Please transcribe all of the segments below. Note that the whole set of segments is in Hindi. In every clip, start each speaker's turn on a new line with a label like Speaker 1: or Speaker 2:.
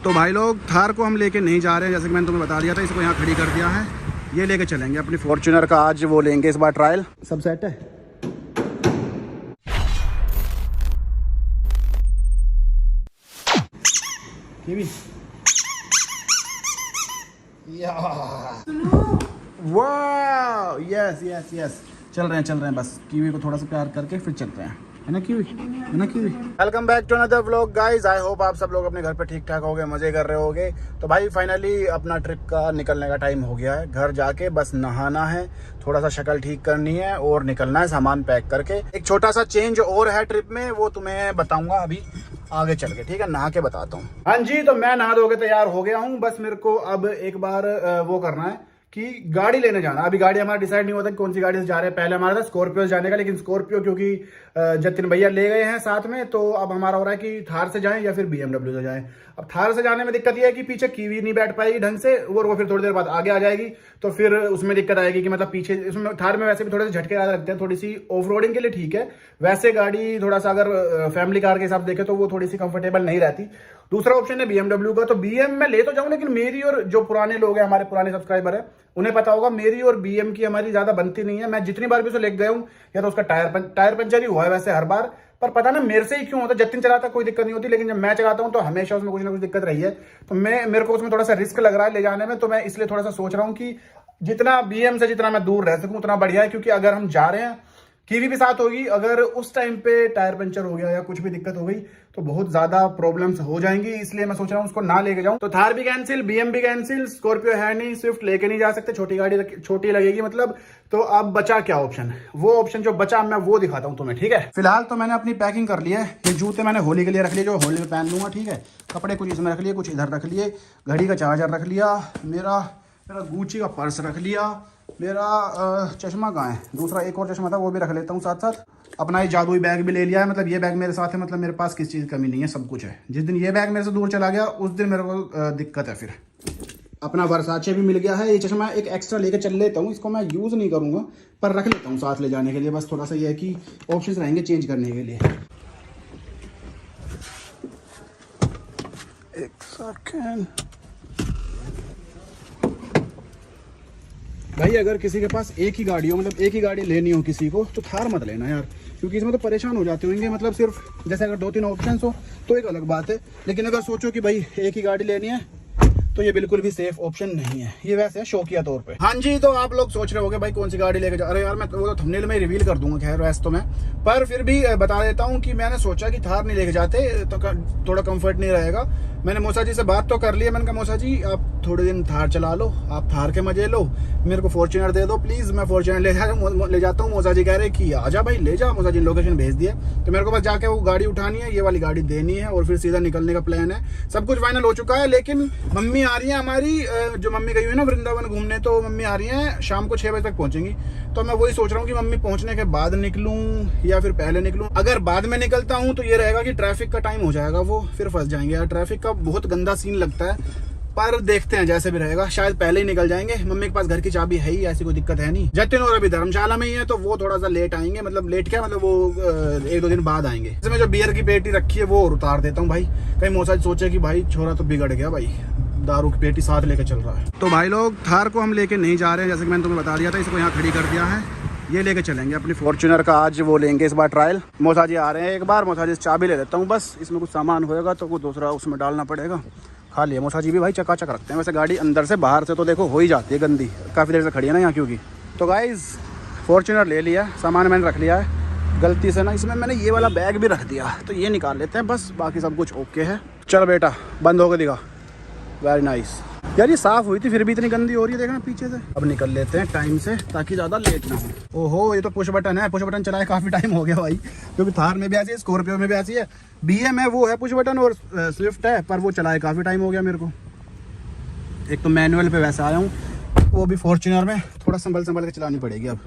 Speaker 1: तो भाई लोग थार को हम लेके नहीं जा रहे हैं, जैसे कि मैंने तुम्हें बता दिया था। इसको यहाँ खड़ी कर दिया है, ये लेके चलेंगे अपनी फॉर्च्यूनर का। आज वो लेंगे इस बार ट्रायल। सब सेट है। कीवी वाह, यस यस यस, चल रहे हैं बस। कीवी को थोड़ा सा प्यार करके फिर चलते हैं, है ना कीवी, है ना kiwi. Welcome back to another vlog guys. I hope आप सब लोग अपने घर पे ठीक ठाक होगे, मजे कर रहे होगे। तो भाई फाइनली अपना ट्रिप का निकलने का टाइम हो गया है। घर जाके बस नहाना है, थोड़ा सा शक्ल ठीक करनी है और निकलना है सामान पैक करके। एक छोटा सा चेंज और है ट्रिप में, वो तुम्हें बताऊंगा अभी आगे चल के, ठीक है। नहा के बताता हूँ। हाँ जी, तो मैं नहा धो के तैयार हो गया हूँ। बस मेरे को अब एक बार वो करना है कि गाड़ी लेने जाना। अभी गाड़ी हमारा डिसाइड नहीं होता कि कौन सी गाड़ी से जा रहे हैं। पहले हमारा था स्कॉर्पियो जाने का, लेकिन स्कॉर्पियो क्योंकि जतिन भैया ले गए हैं साथ में, तो अब हमारा हो रहा है कि थार से जाएं या फिर BMW से जाएं। अब थार से जाने में दिक्कत यह है कि पीछे कीवी नहीं बैठ पाएगी ढंग से, और वो फिर थोड़ी देर बाद आगे आ जाएगी, तो फिर उसमें दिक्कत आएगी कि मतलब पीछे। इसमें थार में वैसे भी थोड़े से झटके ज्यादा लगते हैं, थोड़ी सी ऑफ रोडिंग के लिए ठीक है। वैसे गाड़ी थोड़ा सा अगर फैमिली कार के हिसाब से देखे तो वो थोड़ी सी कंफर्टेबल नहीं रहती। दूसरा ऑप्शन है BMW का। तो BM में ले तो जाऊं, लेकिन मेरी और जो पुराने लोग हैं, हमारे पुराने सब्सक्राइबर है, उन्हें पता होगा मेरी और BM की हमारी ज्यादा बनती नहीं है। मैं जितनी बार भी उसे लेके गया हूं, या तो उसका टायर पंचर ही हुआ है वैसे हर बार, पर पता ना मेरे से ही क्यों होता है। जतिन चलाता कोई दिक्कत नहीं होती, लेकिन जब मैं चलाता हूं तो हमेशा उसमें कुछ ना कुछ दिक्कत रही है। तो मेरे को उसमें थोड़ा सा रिस्क लग रहा है ले जाने में, तो मैं इसलिए थोड़ा सा सोच रहा हूँ कि जितना BM से जितना मैं दूर रह सकूं उतना बढ़िया है। क्योंकि अगर हम जा रहे हैं, कीवी भी साथ होगी, अगर उस टाइम पे टायर पंचर हो गया या कुछ भी दिक्कत हो गई तो बहुत ज्यादा प्रॉब्लम्स हो जाएंगी। इसलिए मैं सोच रहा हूँ उसको ना लेके जाऊं। तो थार भी कैंसिल, BM भी कैंसिल, स्कॉर्पियो है नहीं, स्विफ्ट लेके नहीं जा सकते, छोटी गाड़ी छोटी लगेगी मतलब। तो अब बचा क्या ऑप्शन? वो ऑप्शन जो बचा मैं वो दिखाता हूँ तुम्हें, ठीक है। फिलहाल तो मैंने अपनी पैकिंग कर ली है। ये जूते मैंने होली के लिए रख लिए, जो होली में पहन लूंगा, ठीक है। कपड़े कुछ इसमें रख लिए, कुछ इधर रख लिए, घड़ी का चार्जर रख लिया, मेरा गुची का पर्स रख लिया, मेरा चश्मा कहाँ है, दूसरा एक और चश्मा था वो भी रख लेता हूँ साथ साथ। अपना ये जादुई बैग भी ले लिया है, मतलब ये बैग मेरे साथ है, मतलब मेरे पास किसी चीज़ की कमी नहीं है, सब कुछ है। जिस दिन ये बैग मेरे से दूर चला गया उस दिन मेरे को दिक्कत है। फिर अपना वर्साचे भी मिल गया है। ये चश्मा एक एक्स्ट्रा लेकर चल लेता हूँ, इसको मैं यूज़ नहीं करूँगा पर रख लेता हूँ साथ ले जाने के लिए। बस थोड़ा सा ये है कि ऑप्शन रहेंगे चेंज करने के लिए। एक सेकेंड भाई, अगर किसी के पास एक ही गाड़ी हो, मतलब एक ही गाड़ी लेनी हो किसी को, तो थार मत लेना यार, क्योंकि इसमें तो परेशान हो जाते होंगे। मतलब सिर्फ जैसे अगर 2-3 ऑप्शन हो तो एक अलग बात है, लेकिन अगर सोचो कि भाई एक ही गाड़ी लेनी है तो ये बिल्कुल भी सेफ ऑप्शन नहीं है। ये वैसे है शौकिया तौर पे। हाँ जी, तो आप लोग सोच रहे होंगे भाई कौन सी गाड़ी लेके जा। अरे यार, मैं वो तो थंबनेल में रिवील कर दूंगा, खैर वैसे तो मैं, पर फिर भी बता देता हूँ कि मैंने सोचा कि थार नहीं लेके जाते तो थोड़ा कंफर्ट नहीं रहेगा। मैंने मौसा जी से बात तो कर ली है। मैंने कहा मौसा जी आप थोड़े दिन थार चला लो, आप थार के मजे लो, मेरे को फॉर्च्यूनर दे दो प्लीज, मैं फॉर्च्यूनर ले जाता हूँ। मौसा जी कह रहे कि आजा भाई ले जा। मौसा जी लोकेशन भेज दिया, तो मेरे को बस जाके वो गाड़ी उठानी है, ये वाली गाड़ी देनी है और फिर सीधा निकलने का प्लान है। सब कुछ फाइनल हो चुका है, लेकिन मम्मी आ रही है हमारी, जो मम्मी गई हुई है ना वृंदावन घूमने, तो मम्मी आ रही है शाम को 6 बजे तक पहुंचेंगी। तो मैं वही सोच रहा हूँ कि मम्मी पहुंचने के बाद निकलूं या फिर पहले निकलूं। अगर बाद में निकलता हूं तो ये रहेगा कि ट्रैफिक का टाइम हो जाएगा, वो फिर फंस जाएंगे यार। ट्रैफिक का बहुत गंदा सीन लगता है, पर देखते हैं जैसे भी रहेगा। शायद पहले ही निकल जाएंगे। मम्मी के पास घर की चाबी है ही, ऐसी कोई दिक्कत है नहीं। जतिन और अभी धर्मशाला में ही है, तो वो थोड़ा सा लेट आएंगे, मतलब लेट क्या, मतलब वो 1-2 दिन बाद आएंगे। इसमें जो बियर की पेटी रखी है वो उतार देता हूँ भाई, कहीं मौसा सोचे कि भाई छोरा तो बिगड़ गया भाई, दारू की पेटी साथ लेके चल रहा है। तो भाई लोग थार को हम लेके नहीं जा रहे हैं, जैसे कि मैंने तुम्हें बता दिया था। इसको यहाँ खड़ी कर दिया है, ये लेके चलेंगे अपनी फॉर्च्यूनर का। आज वो लेंगे इस बार ट्रायल। मौसा जी आ रहे हैं एक बार, मौसा जी से चाबी ले लेता हूँ बस। इसमें कुछ सामान होएगा तो वो दूसरा उसमें डालना पड़ेगा। खा लिया मौसा जी भी भाई, चकाचक रखते हैं वैसे गाड़ी। अंदर से बाहर से तो देखो हो ही जाती है गंदी, काफ़ी देर से खड़ी है ना यहाँ क्योंकि। तो गाइज फॉर्च्यूनर ले लिया, सामान मैंने रख लिया है। गलती से ना इसमें मैंने ये वाला बैग भी रख दिया, तो ये निकाल लेते हैं बस, बाकी सब कुछ ओके है। चल बेटा बंद हो गया, दिखा, वेरी नाइस। यार ये साफ हुई थी फिर भी इतनी गंदी हो रही है, देखना पीछे से। अब निकल लेते हैं टाइम से ताकि ज़्यादा लेट ना हो। ओहो, ये तो पुश बटन है, पुश बटन चलाए काफ़ी टाइम हो गया भाई, क्योंकि थार में भी ऐसी है, स्कॉर्पियो में भी ऐसी है। BM है वो है पुश बटन, और स्विफ्ट है पर वो चलाए काफ़ी टाइम हो गया मेरे को। एक तो मैनुअल पे वैसे आया हूँ, वो भी फॉर्च्यूनर में थोड़ा संभल के चलानी पड़ेगी। अब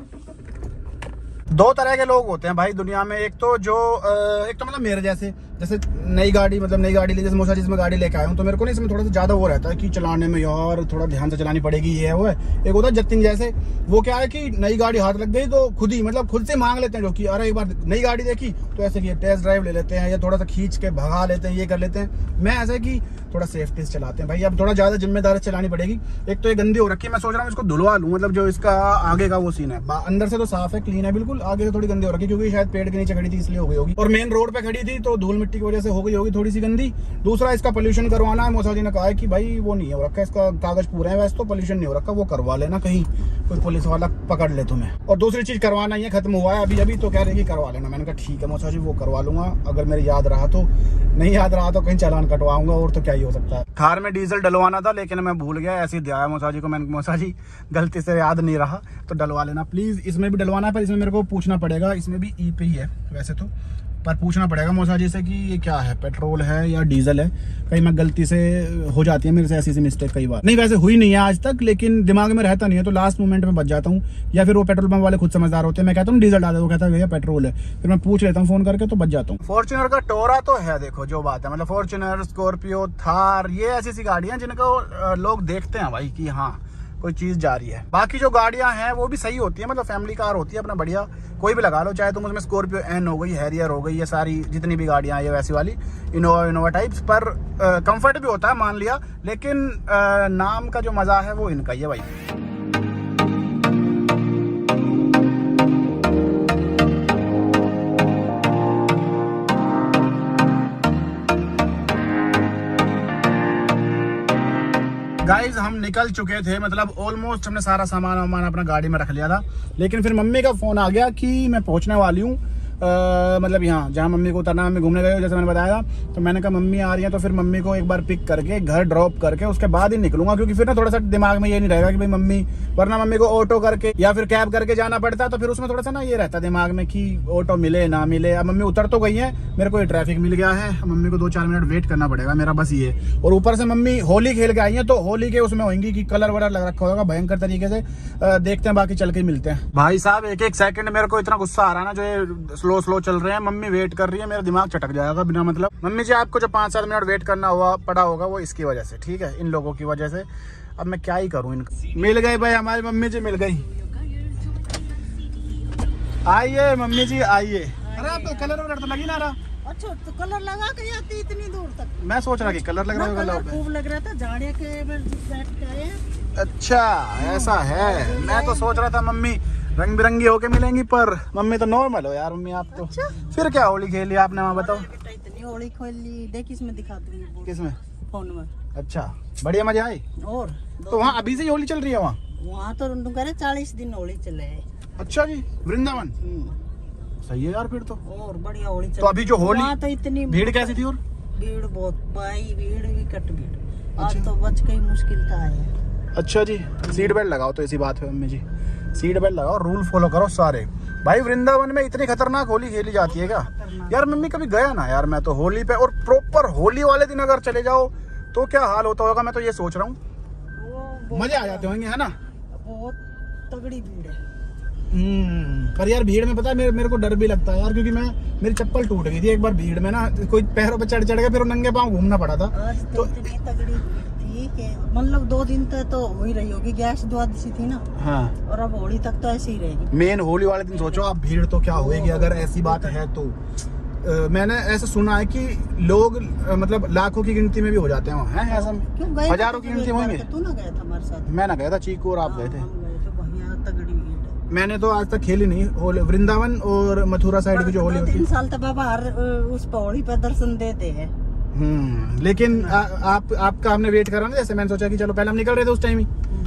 Speaker 1: 2 तरह के लोग होते हैं भाई दुनिया में, एक तो मतलब मेरे जैसे जैसे नई गाड़ी मतलब नई गाड़ी ली, जैसे मोसा जिसमें गाड़ी लेके आया हूँ, तो मेरे को ना इसमें थोड़ा सा ज़्यादा वो रहता है कि चलाने में यार थोड़ा ध्यान से चलानी पड़ेगी, ये है वो है। एक होता है जतिन जैसे, वो क्या है कि नई गाड़ी हाथ लग गई तो खुद ही मतलब खुद से मांग लेते हैं, जो कि अरे एक बार नई गाड़ी देखी तो ऐसे कि टेस्ट ड्राइव ले लेते हैं या थोड़ा सा खींच के भगा लेते हैं, ये कर लेते हैं। मैं ऐसा कि थोड़ा सेफ्टी से चलाते हैं भाई, अब थोड़ा ज़्यादा जिम्मेदारी चलानी पड़ेगी। एक तो ये गंदी हो रखी है, मैं सोच रहा हूँ इसको धुलवा लूँ, मतलब जो इसका आगे का वो सीन है, अंदर से तो साफ है, क्लीन है बिल्कुल, आगे से थोड़ी गंदी हो रखी है क्योंकि शायद पेड़ के नीचे खड़ी थी इसलिए हो गई होगी, और मेन रोड पे खड़ी थी तो धूल मिट्टी की वजह से हो गई होगी थोड़ी सी गंदी। दूसरा इसका पोल्यूशन करवाना है, मौसा जी ने कहा है कि भाई वो नहीं हो रखा, इसका कागज पूरे हैं, वैसे तो पोल्यूशन नहीं हो रखा, वो करवा लेना, कहीं कोई पुलिस वाला पकड़ ले तुम्हें। और दूसरी चीज करवाना ही है, खत्म हुआ है अभी अभी, तो कह रहे कि करवा लेना। मैंने कहा ठीक है मौसा जी, वो करवा लूंगा, अगर मेरे याद रहा तो, नहीं याद रहा तो कहीं चालान कटवाऊंगा, और तो क्या ही हो सकता है। थार में डीजल डलवाना था लेकिन मैं भूल गया, ऐसे ही दिया मौसा जी को मैंने, मौसा जी गलती से याद नहीं रहा तो डलवा लेना प्लीज। इसमें भी डलवाना है, पर इसमें मेरे को पूछना पड़ेगा, इसमें भी ई पे ही है वैसे तो, पर पूछना पड़ेगा मौसा जी से कि ये क्या है, पेट्रोल है या डीजल है। कहीं मैं गलती से हो जाती है मेरे से ऐसी मिस्टेक कई बार, नहीं वैसे हुई नहीं है आज तक, लेकिन दिमाग में रहता नहीं है तो लास्ट मोमेंट में बच जाता हूँ, या फिर वो पेट्रोल पंप वाले खुद समझदार होते हैं, मैं कहता हूँ डीजल डाल दे, वो कहता है भैया पेट्रोल है, फिर मैं पूछ लेता हूँ फोन करके तो बच जाता हूँ। फॉर्च्यूनर का टोरा तो है, देखो जो बात है, मतलब फॉर्च्यूनर, स्कॉर्पियो, थार, ये ऐसी सी गाड़ियां जिनको लोग देखते हैं भाई कि हाँ कोई चीज जा रही है। बाकी जो गाड़ियां हैं वो भी सही होती है, मतलब फैमिली कार होती है अपना बढ़िया, कोई भी लगा लो, चाहे तुम उसमें स्कॉर्पियो एन हो गई, हैरियर हो गई, ये सारी जितनी भी गाड़ियां हैं वैसी वाली, इनोवा टाइप्स, पर कंफर्ट भी होता है मान लिया, लेकिन नाम का जो मजा है वो इनका ही है भाई। गाइज हम निकल चुके थे, मतलब ऑलमोस्ट हमने सारा सामान वामान अपना गाड़ी में रख लिया था, लेकिन फिर मम्मी का फोन आ गया कि मैं पहुंचने वाली हूँ, मतलब यहाँ जहाँ मम्मी को उतरना, मम्मी घूमने गए जैसे मैंने बताया था, तो मैंने कहा मम्मी आ रही है तो फिर मम्मी को एक बार पिक करके घर ड्रॉप करके उसके बाद ही निकलूंगा, क्योंकि फिर ना थोड़ा सा दिमाग में ये नहीं रहेगा कि भाई मम्मी, वरना मम्मी को ऑटो करके या फिर कैब करके जाना पड़ता है, तो फिर उसमें थोड़ा सा ना ये रहता है दिमाग में कि ऑटो मिले ना मिले। अब मम्मी उतर तो गई है, मेरे को ये ट्रैफिक मिल गया है, मम्मी को 2-4 मिनट वेट करना पड़ेगा मेरा, बस ये। और ऊपर से मम्मी होली खेल के आई है, तो होली के उसमें होंगी कि कलर वलर लग रखा होगा भयंकर तरीके से, देखते हैं, बाकी चल के मिलते हैं। भाई साहब एक एक सेकंड मेरे को इतना गुस्सा आ रहा है ना, जो ये स्लो स्लो चल रहे हैं, मम्मी वेट कर रही है, मेरा दिमाग चटक जाएगा बिना मतलब। मम्मी जी आपको जो 5-7 मिनट वेट करना हुआ पड़ा होगा वो इसकी वजह से, ठीक है, इन लोगों की वजह से। अब मैं क्या ही करूं, इनका मिल गई भाई, हमारी मम्मी जी मिल गई। आइए मम्मी जी आइए। अरे आप कलर वलर तो लगी ना रहा।
Speaker 2: अच्छा तो कलर लगा के आती इतनी दूर तक?
Speaker 1: मैं सोच रहा कि कलर लग रहा है,
Speaker 2: खूब लग रहा था, झाड़िया के बैठ के आए।
Speaker 1: अच्छा ऐसा है, मैं तो सोच रहा था मम्मी रंग बिरंगी होके मिलेंगी, पर मम्मी तो नॉर्मल हो यार मम्मी आप तो।
Speaker 2: अच्छा?
Speaker 1: फिर क्या होली खेली आपने, वहाँ बताओ।
Speaker 2: बेटा इतनी होली खेल ली, देख इसमें दिखा दूंगी।
Speaker 1: किसमें?
Speaker 2: फोन में।
Speaker 1: अच्छा बढ़िया मजा आई।
Speaker 2: और
Speaker 1: तो वहाँ अभी से ही होली चल रही है वहाँ?
Speaker 2: वहाँ तो रुंडू करे 40 दिन होली चले है।
Speaker 1: अच्छा जी, वृंदावन सही है यार फिर तो,
Speaker 2: और बढ़िया होली चले।
Speaker 1: तो अभी जो होली
Speaker 2: तो इतनी
Speaker 1: भीड़ कैसी थी? और
Speaker 2: भीड़ बहुत भाई, भीड़ भी कट भीड़। आज
Speaker 1: अच्छा।
Speaker 2: तो बच गई, मुश्किल था है।
Speaker 1: अच्छा जी, सीट बेल्ट लगाओ, तो ऐसी बात है मम्मी जी, सीट बेल्ट लगाओ, रूल फॉलो करो सारे। भाई वृंदावन में इतनी खतरनाक होली खेली जाती है क्या यार? मम्मी कभी गया ना यार मैं तो होली पे, और प्रॉपर होली वाले दिन अगर चले जाओ तो क्या हाल होता होगा, मैं तो ये सोच रहा हूँ। मजे आ जाते होंगे है ना?
Speaker 2: बहुत तगड़ी भीड़ है।
Speaker 1: पर यार भीड़ में पता है मेरे को डर भी लगता है यार, क्योंकि मेरी चप्पल टूट गई थी एक बार भीड़ में ना, कोई पैरों पे चढ़ गया, फिर नंगे पांव घूमना पड़ा था।
Speaker 2: आज तो इतनी तगड़ी भीड़ थी, मतलब 2 दिन तक तो हो ही रही होगी, गैस द्वादशी थी ना। हाँ। और अब होली तक तो ऐसे ही रहेगी। मेन होली वाले दिन सोचो आप, भीड़ तो क्या होगी अगर ऐसी बात है तो। मैंने ऐसा सुना है कि लोग मतलब लाखों की गिनती में भी हो जाते हैं वहाँ, है ऐसा? हजारों की गिनती में होंगे। तू ना गया था हमारे साथ?
Speaker 1: मैं ना गया था, चीकू और आप गए थे।
Speaker 2: तगड़ी भीड़।
Speaker 1: मैंने तो आज तक खेली नहीं होली, वृंदावन और मथुरा साइड की जो होली होती है।
Speaker 2: 3 साल तक बाबा हर उस पौड़ी पे दर्शन देते हैं।
Speaker 1: लेकिन आपका हमने वेट करा ना, जैसे मैंने सोचा कि चलो पहले हम निकल रहे थे उस टाइम ही,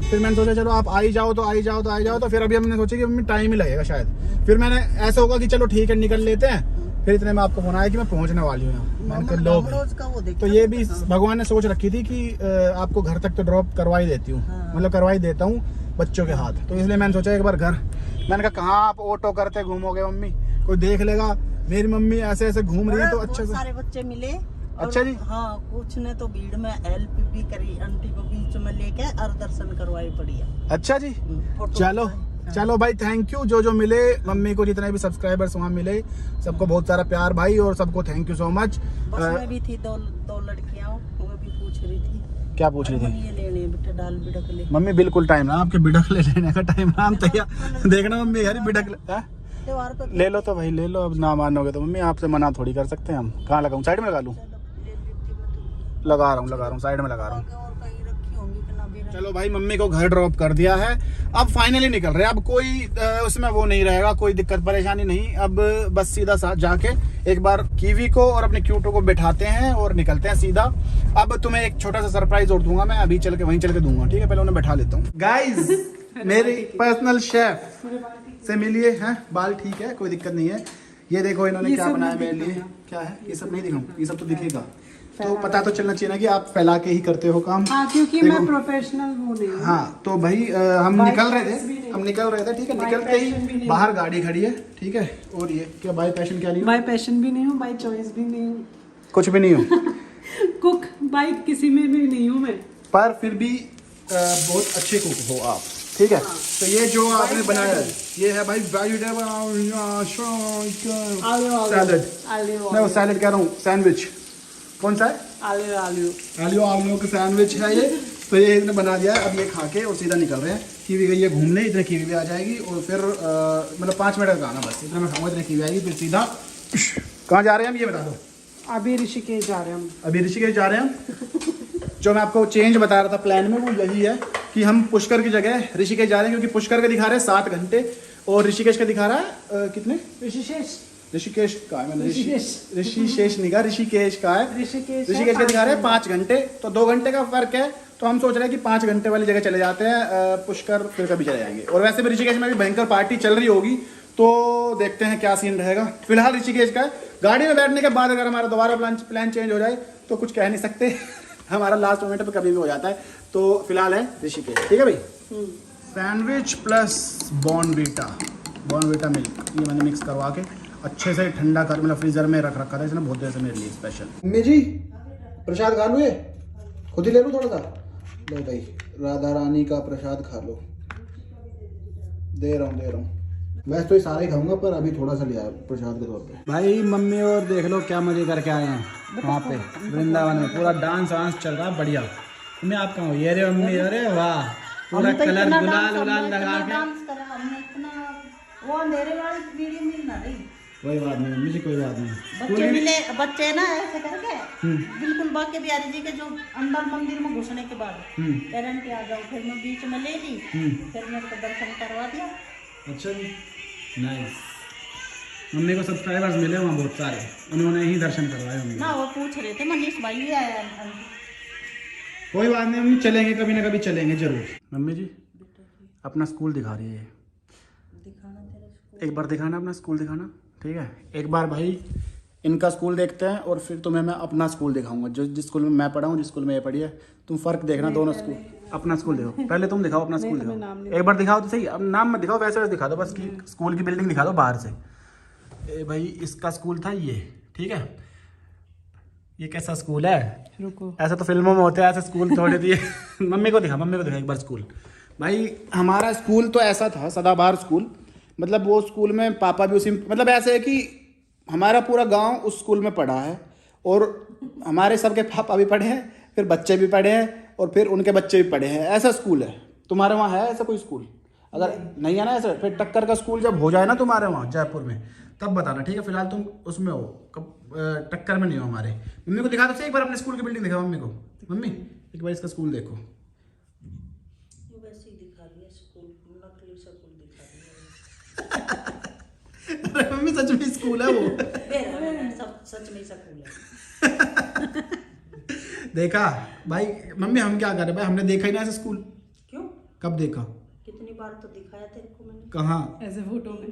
Speaker 1: फिर मैंने सोचा चलो आप आई जाओ तो फिर अभी हमने सोचा कि हमें टाइम ही लगेगा शायद, फिर मैंने ऐसा होगा कि चलो ठीक है निकल लेते हैं, फिर इतने में आपको फोन आया कि मैं पहुंचने वाली हूँ। मैंने कहा लोग तो ये भी भगवान ने सोच रखी थी कि आपको घर तक तो ड्रॉप करवा ही देती हूँ, मतलब करवा ही देता हूँ बच्चों के हाथ, तो इसलिए मैंने सोचा एक बार घर, मैंने कहा कहाँ आप ऑटो करते घूमोगे मम्मी, कोई देख लेगा मेरी मम्मी ऐसे ऐसे घूम रही है तो अच्छा
Speaker 2: सारे बच्चे मिले।
Speaker 1: अच्छा जी।
Speaker 2: हाँ, कुछ ने तो भीड़ में हेल्प भी करी, आंटी को बीच में लेके और दर्शन करवाई बढ़िया।
Speaker 1: अच्छा जी, चलो चलो भाई, थैंक यू जो मिले मम्मी को, जितने भी सब्सक्राइबर्स वहाँ मिले, सबको बहुत सारा प्यार भाई, और सबको थैंक यू सो मच।
Speaker 2: बस में भी थी दो लड़कियां, वो भी पूछ रही थी।
Speaker 1: क्या पूछ रही थी?
Speaker 2: ये लेने बेटा दाल बिडक ले।
Speaker 1: मम्मी बिल्कुल टाइम ना, आपके बिडक लेने का टाइम ना, हम तैयार देखना मम्मी यार बिडक
Speaker 2: त्योहार पे
Speaker 1: ले लो तो भाई ले लो, अब ना मानोगे तो मम्मी आपसे मना थोड़ी कर सकते हैं हम। कहाँ लगाऊं, साइड में लगा लूं? लगा रहा हूँ साइड में लगा रहा हूँ। चलो भाई, मम्मी को घर ड्रॉप कर दिया है, अब फाइनली निकल रहे हैं। अब कोई उसमें वो नहीं रहेगा, कोई दिक्कत परेशानी नहीं। अब बस सीधा साथ जाके एक बार कीवी को और अपने क्यूटो को बिठाते हैं और निकलते हैं सीधा। अब तुम्हें एक छोटा सा सरप्राइज और दूंगा मैं, अभी चल के वहीं चल के दूंगा, ठीक है? पहले उन्हें बैठा लेता हूँ। गाइज मेरी पर्सनल शेफ से मिलिए हैं, बाल ठीक है, कोई दिक्कत नहीं है। ये देखो इन्होंने क्या बनाया मेरे लिए, क्या है ये सब नहीं दिखाऊं, ये सब तो दिखेगा, तो पता तो चलना चाहिए ना कि आप फैला के ही करते हो काम।
Speaker 3: हाँ, क्योंकि मैं प्रोफेशनल वो नहीं हूँ।
Speaker 1: हाँ तो भाई हम निकल रहे थे, ठीक है? निकलते ही बाहर गाड़ी खड़ी है, ठीक है? और ये क्या बाय पैशन, क्या नहीं?
Speaker 3: बाय पैशन भी नहीं हूँ, बाय चॉइस भी नहीं हूँ,
Speaker 1: कुछ भी नहीं हो।
Speaker 3: कुक बाय किसी में भी नहीं हूँ मैं,
Speaker 1: पर फिर भी बहुत अच्छे कुक हो आप, ठीक है? तो ये जो आपने बनाया है, ये है भाई सैलड, मैं वो सैलड कह रहा हूँ, सैंडविच। कौन सा है? आलू का सैंडविच है ये। तो ये इसने बना दिया है, अब ये खा के और सीधा निकल रहे हैं। कीवी गई है घूमने, इतने कीवी भी आ जाएगी, और फिर मतलब 5 मिनट का खाना बस, इतना मैं खाऊंगा, इतने कीवी आएगी, फिर सीधा कहाँ जा रहे हैं हम ये बता दो।
Speaker 3: अभी ऋषिकेश जा रहे हैं हम।
Speaker 1: अभी ऋषिकेश जा रहे हैं। जो मैं आपको चेंज बता रहा था प्लान में, वो यही है कि हम पुष्कर की जगह ऋषिकेश जा रहे हैं, क्योंकि पुष्कर का दिखा रहे हैं 7 घंटे और ऋषिकेश का दिखा रहा है कितने? ऋषिकेश का है, मैंने ऋषिकेश नहीं कहा, ऋषिकेश का है। ऋषिकेश का दिखा रहे हैं 5 घंटे, तो 2 घंटे का फर्क है। तो हम सोच रहे हैं कि 5 घंटे वाली जगह चले जाते हैं, पुष्कर फिर कभी चले जाएंगे। और वैसे भी ऋषिकेश में भी भयंकर पार्टी चल रही होगी, तो देखते हैं क्या सीन रहेगा। फिलहाल ऋषिकेश का गाड़ी में बैठने के बाद अगर हमारा दोबारा प्लान चेंज हो जाए तो कुछ कह नहीं सकते। हमारा लास्ट मोमेंट पर कभी भी हो जाता है। तो फिलहाल है ऋषिकेश, ठीक है भाई? सैंडविच प्लस बॉर्नवीटा मिल्क, ये मैंने मिक्स करवा के अच्छे से ठंडा कर, मतलब फ्रीजर में रख रखा था इसने बहुत देर से मेरे लिए स्पेशल। मम्मी जी प्रसाद खा लो, ये खुद ही ले लो थोड़ा सा। लो भाई, राधा रानी का प्रसाद खा लो। दे रहा हूँ। वैसे तो ये सारा ही खाऊंगा, पर अभी थोड़ा सा लिया प्रसाद के तौर पे। भाई मम्मी और देख लो क्या मजे करके आए हैं वहाँ पे वृंदावन में, पूरा डांस वांस चल रहा है बढ़िया। मम्मी आप कहाँ हो? ये रे मम्मी, अरे वाह, पूरा कलर गुलाल लगा के।
Speaker 2: वो अंधेरे वाली वीडियो मिल ना रही।
Speaker 1: कोई बात नहीं मम्मी जी, कोई बात नहीं।
Speaker 2: बच्चे मिले, बच्चे ना ऐसे करके बिल्कुल बाके बिहारी जी के जो अंदर मंदिर में घुसने के बाद पेरेंट के आ जाओ, फिर मैं बीच में ले ली, फिर मेरे को दर्शन करवा दिया।
Speaker 1: अच्छा जी, नाइस। मम्मी को सब्सक्राइबर्स मिले वहाँ बहुत सारे, उन्होंने ही दर्शन करवाए होंगे
Speaker 2: ना। वो पूछ रहे थे मनीष भाई भी आया।
Speaker 1: कोई बात नहीं मम्मी, चलेंगे कभी ना कभी चलेंगे जरूर। मम्मी जी अपना स्कूल दिखा रही है, एक बार दिखाना अपना स्कूल दिखाना, ठीक है? एक बार भाई इनका स्कूल देखते हैं और फिर तुम्हें मैं अपना स्कूल दिखाऊंगा, जो जिस स्कूल में मैं पढ़ा हूँ, जिस स्कूल में ये पढ़ी है। तुम फर्क देखना दोनों स्कूल। अपना स्कूल देखो पहले, तुम दिखाओ अपना स्कूल दिखाओ, एक बार दिखाओ तो सही। अब नाम मत दिखाओ, वैसे दिखा दो बस कि स्कूल की बिल्डिंग दिखा दो बाहर से। भाई इसका स्कूल था ये, ठीक है? ये कैसा स्कूल है?
Speaker 3: रुको,
Speaker 1: ऐसा तो फिल्मों में होता है, ऐसे स्कूल थोड़े दिए। मम्मी को दिखा एक बार स्कूल। भाई हमारा स्कूल तो ऐसा था, सदाबहार स्कूल, मतलब वो स्कूल में पापा भी उसी, मतलब ऐसे है कि हमारा पूरा गांव उस स्कूल में पढ़ा है, और हमारे सबके पापा भी पढ़े हैं, फिर बच्चे भी पढ़े हैं, और फिर उनके बच्चे भी पढ़े हैं। ऐसा स्कूल है। तुम्हारे वहाँ है ऐसा कोई स्कूल? अगर नहीं है ना ऐसा, फिर टक्कर का स्कूल जब हो जाए ना तुम्हारे वहाँ जयपुर में, तब बताना, ठीक है? फिलहाल तुम उसमें हो, कब टक्कर में नहीं हो हमारे। मम्मी को दिखा दो एक बार अपने स्कूल की बिल्डिंग दिखा मम्मी को। मम्मी एक बार इसका स्कूल देखो। अरे मम्मी सच में स्कूल है वो।
Speaker 2: सच में स्कूल है।
Speaker 1: देखा भाई मम्मी, हम क्या कर रहे भाई, हमने देखा ही ना ऐसा स्कूल।
Speaker 2: क्यों?
Speaker 1: कब देखा?
Speaker 2: कितनी बार तो दिखाया तेरे को मैंने।
Speaker 1: कहाँ?
Speaker 3: ऐसे फोटो में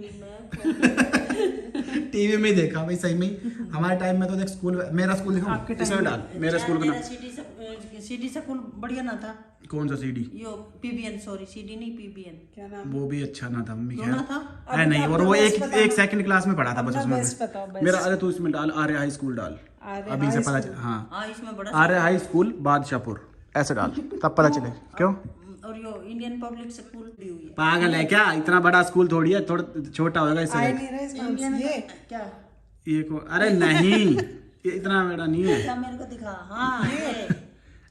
Speaker 1: टीवी में ही देखा भाई, सही में ही। हमारे टाइम में तो देख स्कूल, मेरा स्कूल दिखाऊं इसमें डाल, मेरा स्कूल का नाम।
Speaker 2: सीडी स्कूल बढ़िया ना था।
Speaker 1: कौन सा सीडी?
Speaker 2: यो पीबीएन, सॉरी सीडी नहीं पीबीएन।
Speaker 3: क्या नाम?
Speaker 1: वो भी अच्छा ना था मम्मी,
Speaker 2: ना था
Speaker 1: है नहीं। और वो एक सेकंड क्लास में पढ़ा था बस उसमें मेरा। अरे तू इसमें डाल, आर्य हाई स्कूल डाल, अभी से पता चल। हाँ
Speaker 2: इसमें बड़ा
Speaker 1: आर्य हाई स्कूल बादशाहपुर ऐसे डाल, तब पता चले। क्यों?
Speaker 2: और यो इंडियन पब्लिक स्कूल भी हुई है।
Speaker 1: पागल है क्या? इतना बड़ा स्कूल थोड़ी है, थोड़ा छोटा होगा इससे।
Speaker 3: आए नहीं रहे इसमें ये
Speaker 2: क्या
Speaker 1: ये को अरे नहीं ये इतना बड़ा नहीं है।
Speaker 2: क्या मेरे को दिखा? हाँ ये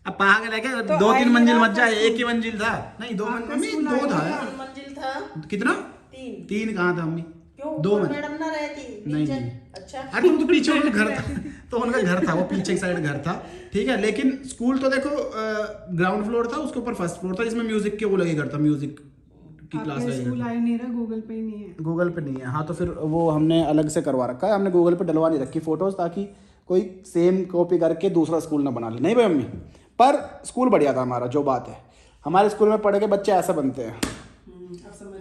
Speaker 1: अब पागल है क्या?
Speaker 3: तो
Speaker 1: 2-3
Speaker 3: आई
Speaker 1: मंजिल
Speaker 3: मेरा
Speaker 1: मत जाए, एक ही मंजिल था। नहीं 2 मंजिल, 2 था।
Speaker 2: 3 मंजिल था।
Speaker 1: कितना?
Speaker 2: 3
Speaker 1: 3 कहाँ था अम्मी?
Speaker 2: क्यों?
Speaker 1: 2 मंजिल।
Speaker 2: मैडम ना रहती
Speaker 1: नहीं
Speaker 2: नीचे?
Speaker 1: नहीं।
Speaker 2: अच्छा
Speaker 1: अरे तुम तो पीछे उनका घर था, तो उनका घर था, वो पीछे की साइड घर था, ठीक है। लेकिन स्कूल तो देखो ग्राउंड फ्लोर था, उसके ऊपर फर्स्ट फ्लोर था, जिसमें म्यूजिक के वो लगे घर था, म्यूजिक की क्लास
Speaker 3: आपका
Speaker 1: लगी
Speaker 3: स्कूल आ ही नहीं रहा, गूगल पे ही नहीं है।
Speaker 1: गूगल पे नहीं है। हाँ तो फिर वो हमने अलग से करवा रखा है, हमने गूगल पे डलवा नहीं रखी फोटोज, ताकि कोई सेम कॉपी करके दूसरा स्कूल ना बना ले। नहीं भाई अम्मी, पर स्कूल बढ़िया था हमारा। जो बात है, हमारे स्कूल में पढ़ के बच्चे ऐसे बनते हैं,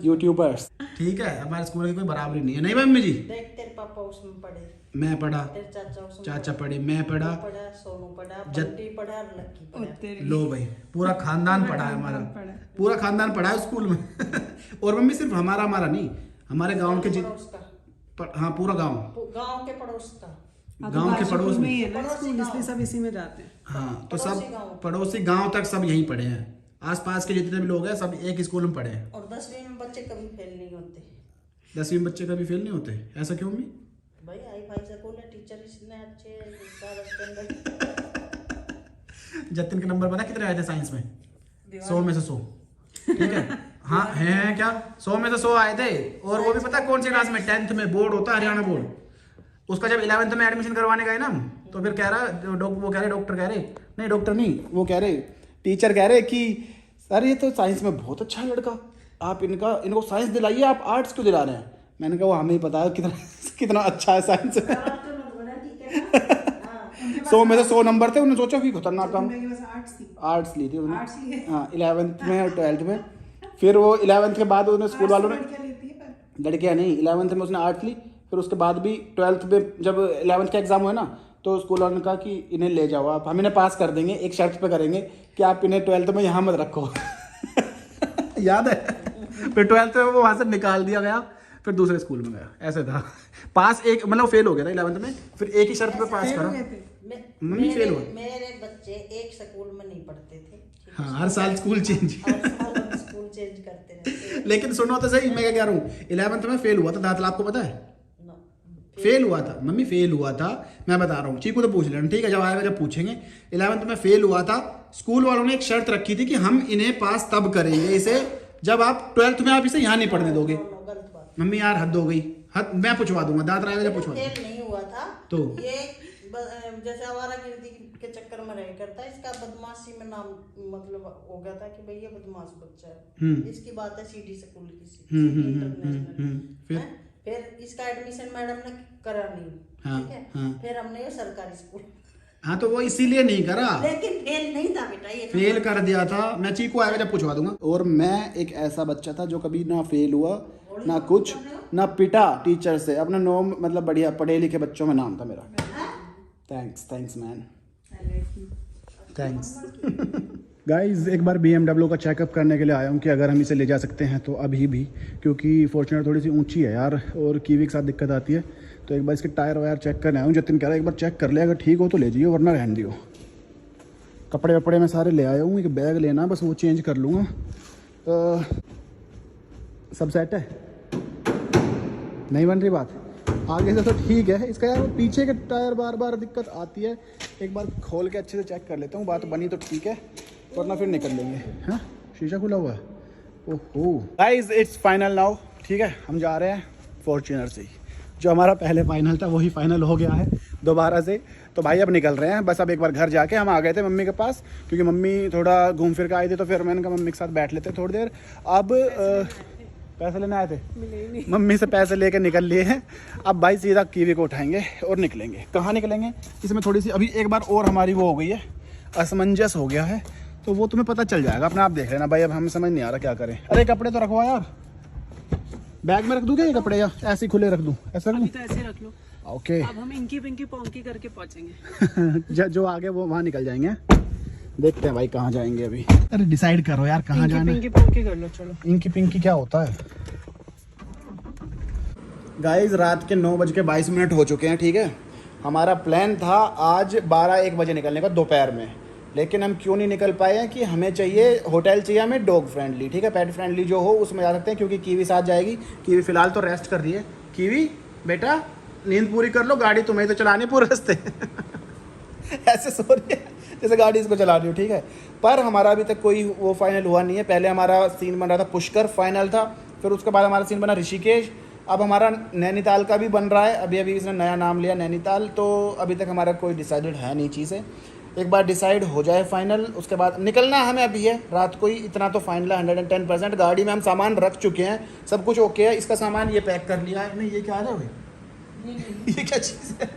Speaker 1: यूट्यूबर्स, ठीक है। हमारे स्कूल की कोई बराबरी नहीं है। नहीं भाई अम्मी जी?
Speaker 2: देख तेरे पापा उसमें पढ़े,
Speaker 1: मैं पढ़ा,
Speaker 2: तेरे चाचा उसमें
Speaker 1: चाचा पढ़े, मैं पढ़ा,
Speaker 2: पढ़ा, सोनू पढ़ा, बंटी पढ़ा, लक्की पढ़ा।
Speaker 1: लो भाई पूरा खानदान पढ़ा है हमारा, पूरा खानदान पढ़ा है स्कूल में। और मम्मी सिर्फ हमारा नहीं, हमारे गांव के
Speaker 2: पड़ोस का,
Speaker 1: हाँ पूरा गांव
Speaker 2: गांव के पड़ोस का,
Speaker 1: गांव के पड़ोस
Speaker 3: में ही
Speaker 1: में।
Speaker 3: है ना स्कूल, इसलिए सब इसी में जाते हैं।
Speaker 1: हाँ तो सब पड़ोसी गांव तक सब यहीं पढ़े हैं, आसपास के जितने भी लोग हैं सब एक स्कूल में पढ़े हैं।
Speaker 2: और 10वीं में बच्चे कभी फेल नहीं होते।
Speaker 1: 10वीं में बच्चे कभी फेल नहीं होते? ऐसा क्यों मम्मी?
Speaker 2: भाई आई फाई स्कूल है, टीचर इतने अच्छे हैं, सारा स्टैंडर्ड।
Speaker 1: जतिन के नंबर पता कितने आए थे साइंस में? 100 में से 100, ठीक है। हाँ हैं क्या? 100 में से 100 आए थे। और वो भी पता कौन सी क्लास में? 10th में, बोर्ड होता है हरियाणा बोर्ड। उसका जब 11th में एडमिशन करवाने गए ना, तो फिर कह रहा वो कह रहे डॉक्टर कह रहे, नहीं डॉक्टर नहीं, वो कह रहे टीचर कह रहे कि सर ये तो साइंस में बहुत अच्छा है लड़का, आप इनको साइंस दिलाइए, आप आर्ट्स क्यों दिला रहे हैं? मैंने कहा वो हमें ही पता है कितना अच्छा है साइंस में। 100 में से 100 नंबर थे, उन्होंने सोचा कि खतरनाक काम। आर्ट्स ली थी उन्होंने, हाँ 11th में और 12th में। फिर वो 11th के बाद उन्होंने स्कूल वालों ने, लड़कियाँ नहीं, 11th में उसने आर्ट्स ली। फिर उसके बाद भी 12th में जब 11th का एग्जाम हुआ ना, तो स्कूल वालों ने कहा कि इन्हें ले जाओ आप, हम इन्हें पास कर देंगे, एक शर्त पे करेंगे कि आप इन्हें 12th में यहाँ मत रखो। याद है? फिर 12th में वो वहाँ से निकाल दिया गया, फिर दूसरे स्कूल में गया। ऐसे था। पास एक मतलब फेल हो गया था 11th में, फिर एक ही शर्त पे पास करा। मम्मी फेल हुआ।
Speaker 2: मेरे बच्चे एक स्कूल में नहीं पढ़ते थे।
Speaker 1: हाँ हर साल स्कूल चेंज
Speaker 2: स्कूल चेंज करते रहते।
Speaker 1: लेकिन सुनो तो सही, मैं क्या कह रहा हूँ, 11th में फेल हुआ था दांतला, आपको पता है? फेल हुआ था मम्मी, फेल हुआ था, मैं बता रहा हूँ, चीकू तो पूछ लेना, ठीक है, जब आएगा जब पूछेंगे। 11th में फेल हुआ था, स्कूल वालों ने एक शर्त रखी थी कि हम इन्हें पास तब करेंगे इसे जब आप 12th में आप इसे यहाँ नहीं पढ़ने दोगे। मम्मी यार हद हो गई, हद, मैं पूछवा दूंगा, दांत आएगा जब पूछवा दूंगा।
Speaker 2: फेल नहीं हुआ था
Speaker 1: तो
Speaker 2: ये जैसे आवारागर्दी के चक्कर में रह करता है, इसका बदमाशी में नाम मतलब हो गया था कि भाई ये बदमाश बच्चा है। इसकी बात है सीडी स्कूल की, इंटरनेशनल। फिर इसका एडमिशन मैडम ने करा नहीं, ठीक है। फिर हमने ये सरकारी स्कूल,
Speaker 1: हाँ तो वो इसीलिए नहीं करा,
Speaker 2: लेकिन फेल नहीं था बेटा, ये
Speaker 1: फेल कर दिया था। मैं चीकू आएगा जब पूछवा दूंगा। और मैं एक ऐसा बच्चा था जो कभी ना फेल हुआ ना कुछ, ना पिटा टीचर से। अपने नॉम मतलब बढ़िया पढ़े लिखे बच्चों में नाम था मेरा। Thanks man, thanks. गाइज एक बार BMW का चेकअप करने के लिए आया हूँ कि अगर हम इसे ले जा सकते हैं तो अभी भी, क्योंकि फॉर्च्यूनर थोड़ी सी ऊंची है यार, और कीवी के साथ दिक्कत आती है। तो एक बार इसके टायर वायर चेक करने आया हूँ। जतिन कह रहा है एक बार चेक कर ले, अगर ठीक हो तो ले जाइए, वरना रहने दियो। कपड़े वपड़े मैं सारे ले आया हूँ, एक बैग लेना, बस वो चेंज कर लूँगा। सब सेट है, नहीं बन रही बात आगे से तो ठीक है। इसका यार पीछे के टायर बार बार दिक्कत आती है, एक बार खोल के अच्छे से चेक कर लेता हूँ, बात बनी तो ठीक है, वरना फिर निकल लेंगे। हाँ शीशा खुला हुआ है, ओहो। गाइस इट्स फाइनल नाउ, ठीक है, हम जा रहे हैं फॉर्च्यूनर से ही। जो हमारा पहले फाइनल था वही फाइनल हो गया है दोबारा से। तो भाई अब निकल रहे हैं, बस अब एक बार घर जाके, हम आ गए थे मम्मी के पास क्योंकि मम्मी थोड़ा घूम फिर के आई थी, तो फिर मैंने कहा मम्मी के साथ बैठ लेते थोड़ी देर। अब पैसे लेने आए थे, मम्मी से पैसे लेके निकल लिए हैं। अब भाई सीधा कीवी को उठाएंगे और निकलेंगे। कहाँ निकलेंगे, इसमें थोड़ी सी अभी एक बार और हमारी वो हो गई है, असमंजस हो गया है, तो वो तुम्हें पता चल जाएगा, अपने आप देख लेना भाई। अब हमें समझ नहीं आ रहा क्या करें। अरे कपड़े तो रखवा यार, बैग में रख दूँ क्या ये कपड़े, या ऐसे ही खुले रख दूँ? ऐसा रख दूँ?
Speaker 3: तो ऐसे रख लो।
Speaker 1: ओके,
Speaker 3: अब हम इंकी पिंकी पोंकी करके पहुंचेंगे।
Speaker 1: जो आगे वो वहाँ निकल जाएंगे। देखते हैं भाई कहाँ जाएंगे अभी। अरे डिसाइड करो यार कहाँ जाना है।
Speaker 3: इंकी पोंकी कर लो, चलो।
Speaker 1: इंकी पिंकी क्या होता है? गाइज रात के 9:22 हो चुके हैं, ठीक है। हमारा प्लान था आज 12-1 बजे निकलने का दोपहर में, लेकिन हम क्यों नहीं निकल पाए हैं कि हमें चाहिए होटल चाहिए हमें डॉग फ्रेंडली, ठीक है, पेट फ्रेंडली जो हो उसमें जा सकते हैं, क्योंकि कीवी साथ जाएगी। कीवी फिलहाल तो रेस्ट कर रही है। कीवी बेटा नींद पूरी कर लो, गाड़ी तुम्हें तो चलानी पूरे रास्ते ऐसे सो रही है जैसे गाड़ी इसको चला रही हो, ठीक है। पर हमारा अभी तक कोई वो फाइनल हुआ नहीं है। पहले हमारा सीन बन रहा था पुष्कर, फाइनल था, फिर उसके बाद हमारा सीन बना ऋषिकेश, अब हमारा नैनीताल का भी बन रहा है। अभी इसने नया नाम लिया नैनीताल। तो अभी तक हमारा कोई डिसाइडेड है नहीं चीज़ें। एक बार डिसाइड हो जाए फाइनल, उसके बाद निकलना हमें अभी है रात को ही। इतना तो फाइनल है 110%। गाड़ी में हम सामान रख चुके हैं, सब कुछ ओके है। इसका सामान ये पैक कर लिया है। नहीं ये क्या है भाई, ये क्या चीज़ है?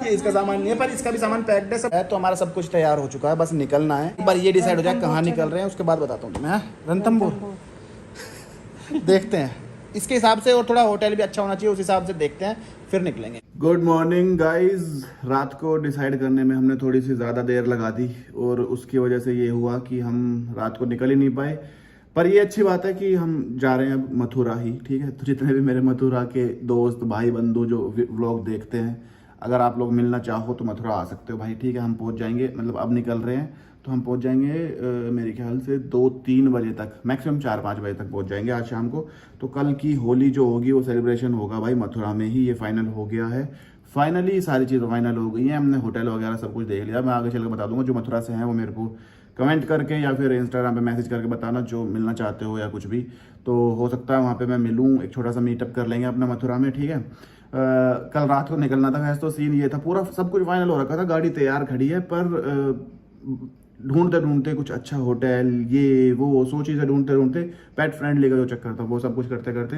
Speaker 1: ये इसका सामान नहीं है, पर इसका भी सामान पैक्ड है सब है। तो हमारा सब कुछ तैयार हो चुका है, बस निकलना है। एक बार ये डिसाइड हो जाए कहाँ निकल रहे हैं, उसके बाद बताता हूँ तुम्हें। रणथंबोर देखते हैं इसके हिसाब से, और थोड़ा होटल भी अच्छा होना चाहिए उस हिसाब से देखते हैं, फिर निकलेंगे। Good morning guys. रात को डिसाइड करने में हमने थोड़ी सी ज़्यादा देर लगा दी, और उसकी वजह से ये हुआ कि हम रात को निकल ही नहीं पाए। पर ये अच्छी बात है कि हम जा रहे हैं अब मथुरा ही, ठीक है। तो जितने भी मेरे मथुरा के दोस्त भाई बंधु जो व्लॉग देखते हैं, अगर आप लोग मिलना चाहो तो मथुरा आ सकते हो भाई, ठीक है। हम पहुंच जाएंगे, मतलब अब निकल रहे हैं तो हम पहुंच जाएंगे मेरे ख्याल से 2-3 बजे तक, मैक्सिमम 4-5 बजे तक पहुंच जाएंगे आज शाम को। तो कल की होली जो होगी वो सेलिब्रेशन होगा भाई मथुरा में ही। ये फाइनल हो गया है, फाइनली सारी चीज़ें फाइनल हो गई हैं। हमने होटल वगैरह सब कुछ देख लिया। मैं आगे चल के बता दूंगा। जो मथुरा से हैं वो मेरे को कमेंट करके या फिर इंस्टाग्राम पे मैसेज करके बताना जो मिलना चाहते हो या कुछ भी। तो हो सकता है वहाँ पे मैं मिलूँ, एक छोटा सा मीटअप कर लेंगे अपना मथुरा में, ठीक है। कल रात को निकलना था। वैसे तो सीन ये था, पूरा सब कुछ फाइनल हो रखा था, गाड़ी तैयार खड़ी है, पर ढूंढते ढूंढते कुछ अच्छा होटल ये वो सो चीज़ें ढूंढते पेट फ्रेंडली का जो चक्कर था वो सब कुछ करते करते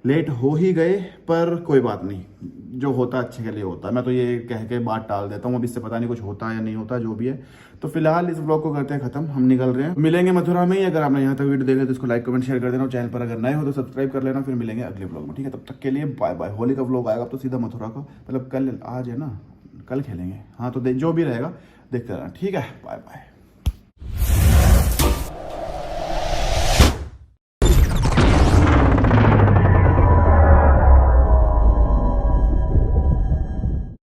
Speaker 1: लेट हो ही गए। पर कोई बात नहीं, जो होता अच्छे के लिए होता। मैं तो ये कह के बात टाल देता हूँ, अब इससे पता नहीं कुछ होता या नहीं होता, जो भी है। तो फिलहाल इस ब्लॉग को करते हैं खत्म, हम निकल रहे हैं, मिलेंगे मथुरा में ही। अगर आपने यहाँ तक वीडियो देखा तो इसको लाइक कमेंट शेयर कर देना, चैनल पर अगर नए हो तो सब्सक्राइब कर लेना। फिर मिलेंगे अगले ब्लॉग में, ठीक है। तब तक के लिए बाय बाय। होली का ब्लॉग आएगा तो सीधा मथुरा का, मतलब कल आज है ना, कल खेलेंगे। हाँ तो जो भी रहेगा देखते रहना, ठीक है। Bye bye.